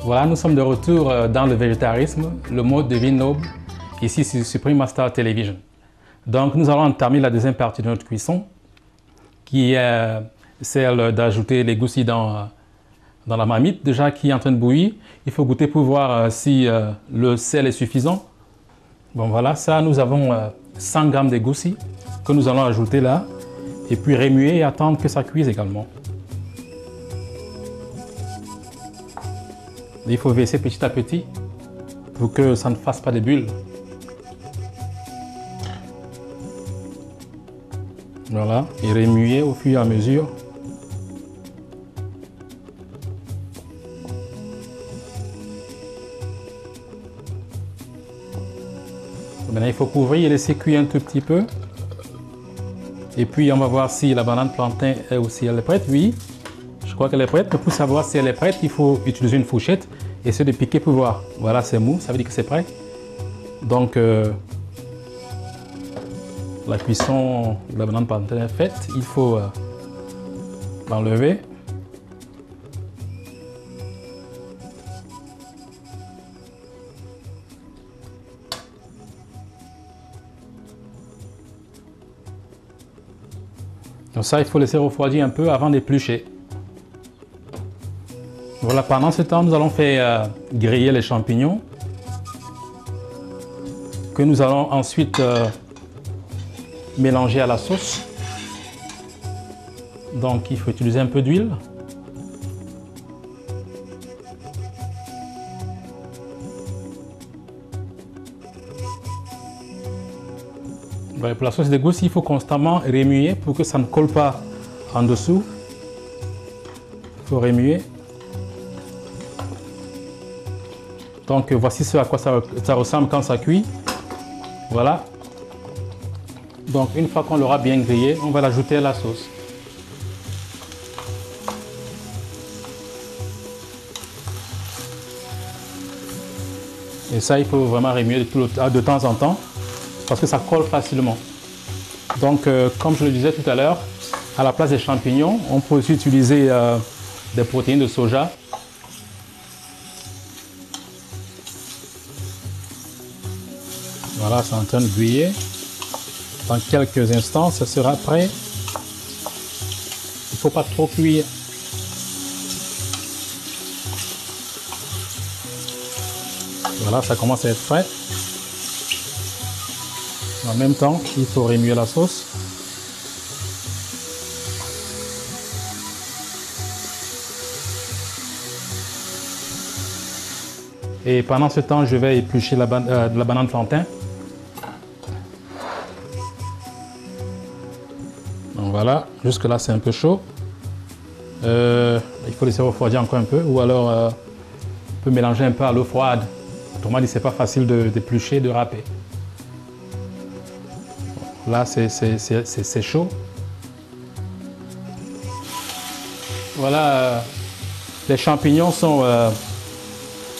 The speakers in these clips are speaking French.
Voilà, nous sommes de retour dans le végétarisme, le mode de vie noble, ici sur Supreme Master Television. Donc nous allons entamer la deuxième partie de notre cuisson, qui est celle d'ajouter les goussis dans la marmite, déjà qui est en train de bouillir. Il faut goûter pour voir si le sel est suffisant. Bon voilà, ça nous avons 100 g de goussis que nous allons ajouter là, et puis remuer et attendre que ça cuise également. Il faut verser petit à petit pour que ça ne fasse pas de bulles. Voilà, et remuer au fur et à mesure. Maintenant, il faut couvrir et laisser cuire un tout petit peu. Et puis, on va voir si la banane plantain est aussi elle est prête. Oui, je crois qu'elle est prête. Mais pour savoir si elle est prête, il faut utiliser une fourchette et essayer de piquer pour voir. Voilà, c'est mou, ça veut dire que c'est prêt. Donc, la cuisson de la banane plantain est faite. Il faut l'enlever. Donc ça, il faut laisser refroidir un peu avant d'éplucher. Voilà, pendant ce temps, nous allons faire griller les champignons que nous allons ensuite mélanger à la sauce. Donc, il faut utiliser un peu d'huile. Voilà, pour la sauce de goussis, il faut constamment remuer pour que ça ne colle pas en dessous. Il faut remuer. Donc voici ce à quoi ça ressemble quand ça cuit. Voilà. Donc une fois qu'on l'aura bien grillé, on va l'ajouter à la sauce. Et ça, il faut vraiment remuer de temps en temps parce que ça colle facilement. Donc comme je le disais tout à l'heure, à la place des champignons, on peut aussi utiliser des protéines de soja. Voilà, c'est en train de bouillir. Dans quelques instants, ça sera prêt. Il ne faut pas trop cuire. Voilà, ça commence à être prêt. En même temps, il faut remuer la sauce. Et pendant ce temps, je vais éplucher de la banane plantain. Donc voilà, jusque là c'est un peu chaud. Il faut laisser refroidir encore un peu, ou alors on peut mélanger un peu à l'eau froide. Autrement dit, c'est pas facile d'éplucher, de râper. Là c'est chaud. Voilà, les champignons sont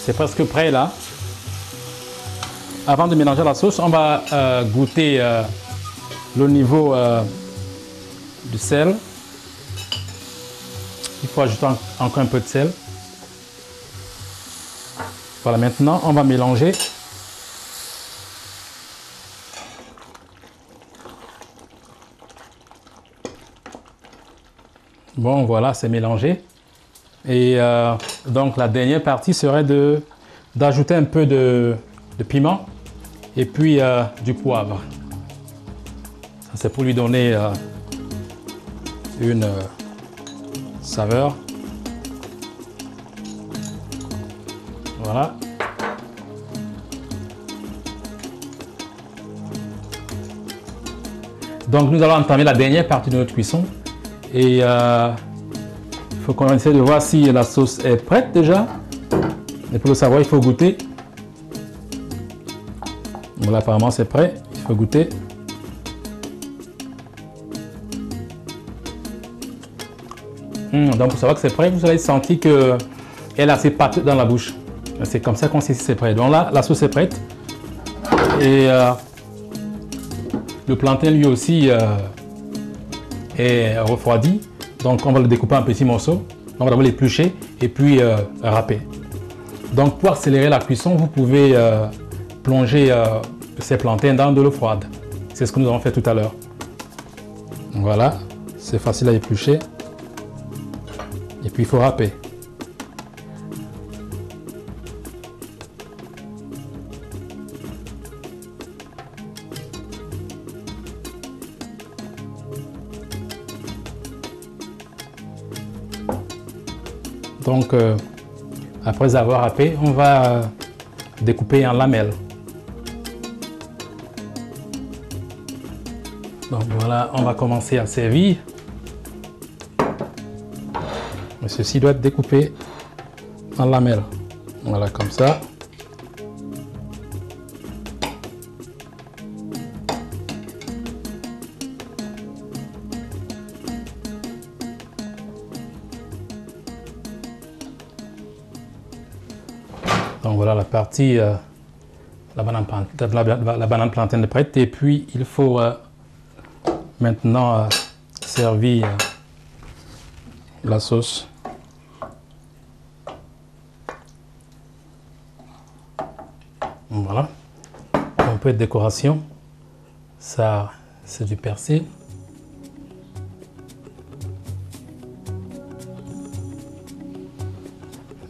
c'est presque prêt là. Avant de mélanger la sauce, on va goûter le niveau du sel. Il faut ajouter encore un peu de sel. Voilà, maintenant on va mélanger. Bon, voilà, c'est mélangé. Et donc la dernière partie serait d'ajouter un peu de piment et puis du poivre. Ça, c'est pour lui donner une saveur. Voilà. Donc nous allons entamer la dernière partie de notre cuisson. Et il faut qu'on essaie de voir si la sauce est prête déjà. Et pour le savoir, il faut goûter. Voilà, apparemment c'est prêt, il faut goûter. Donc pour savoir que c'est prêt, vous allez sentir qu'elle est assez pâteuse dans la bouche. C'est comme ça qu'on sait si c'est prêt. Donc là, la sauce est prête. Et le plantain lui aussi est refroidi. Donc on va le découper en petits morceaux. On va d'abord l'éplucher et puis râper. Donc pour accélérer la cuisson, vous pouvez plonger ces plantains dans de l'eau froide. C'est ce que nous avons fait tout à l'heure. Voilà, c'est facile à éplucher. Et puis il faut râper. Donc, après avoir râpé, on va découper en lamelles. Donc voilà, on va commencer à servir. Ceci doit être découpé en lamelles. Voilà, comme ça. Donc voilà la partie, la banane plantain est prête. Et puis il faut maintenant servir la sauce. Voilà. Un peu de décoration. Ça, c'est du persil.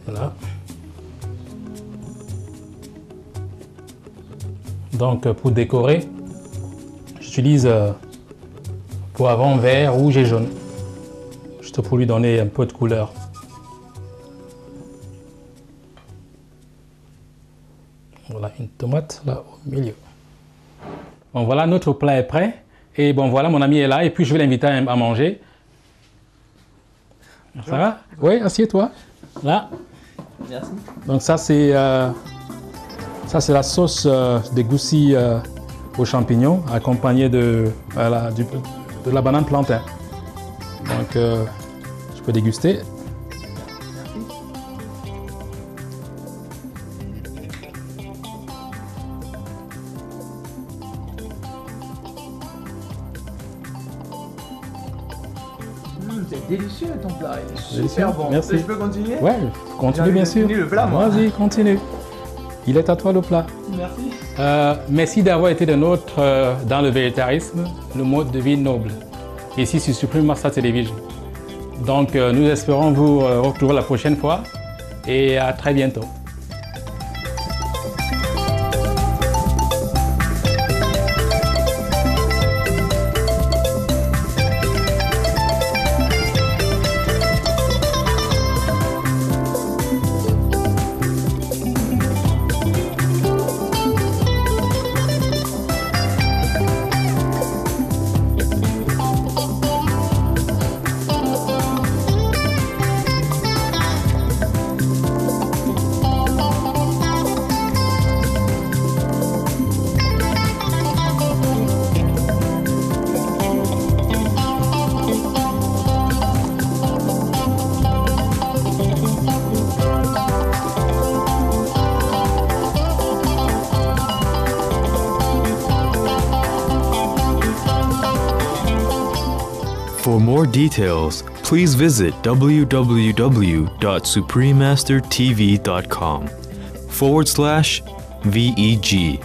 Voilà. Donc pour décorer, j'utilise poivron vert, rouge et jaune. Juste pour lui donner un peu de couleur. Voilà une tomate là au milieu. Bon voilà, notre plat est prêt. Et bon voilà, mon ami est là et puis je vais l'inviter à manger. Ça va? Oui, assieds-toi. Là. Merci. Donc ça c'est la sauce des goussis aux champignons accompagnée de la banane plantain. Donc je peux déguster. C'est délicieux ton plat, il est Délicieux. super bon. Merci. Je peux continuer? Ouais, continue bien sûr. Continue le plat, moi. Vas-y, continue. Il est à toi le plat. Merci. Merci d'avoir été des nôtres dans le végétarisme, le mode de vie noble. Ici sur Supreme Master Television. Donc nous espérons vous retrouver la prochaine fois et à très bientôt. For more details, please visit www.suprememastertv.com/VEG.